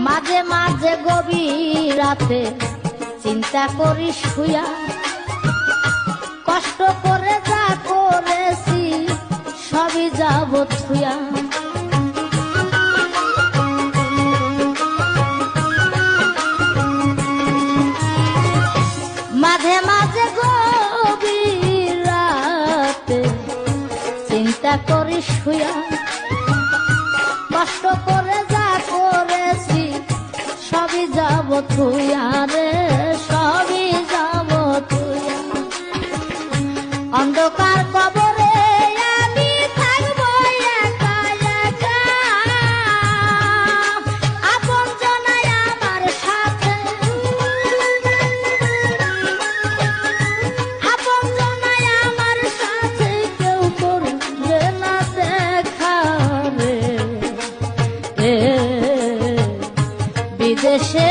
মাঝে মাঝে গভীর রাতে চিন্তা করি শুয়া, কষ্ট করে যা করেছি সবই যাব থুয়া। মাঝে মাঝে গভীর রাতে চিন্তা করি শুয়া, কষ্ট করে যা করেছি সবই যাব থুয়া রে, সবই যাব থুয়া। অন্ধকার কবরে আমি থাকবো একা একা, আপন জনাই আমার সাথে, আপন জনাই আমার সাথে কেউ করবে না দেখা রে। বিদেশে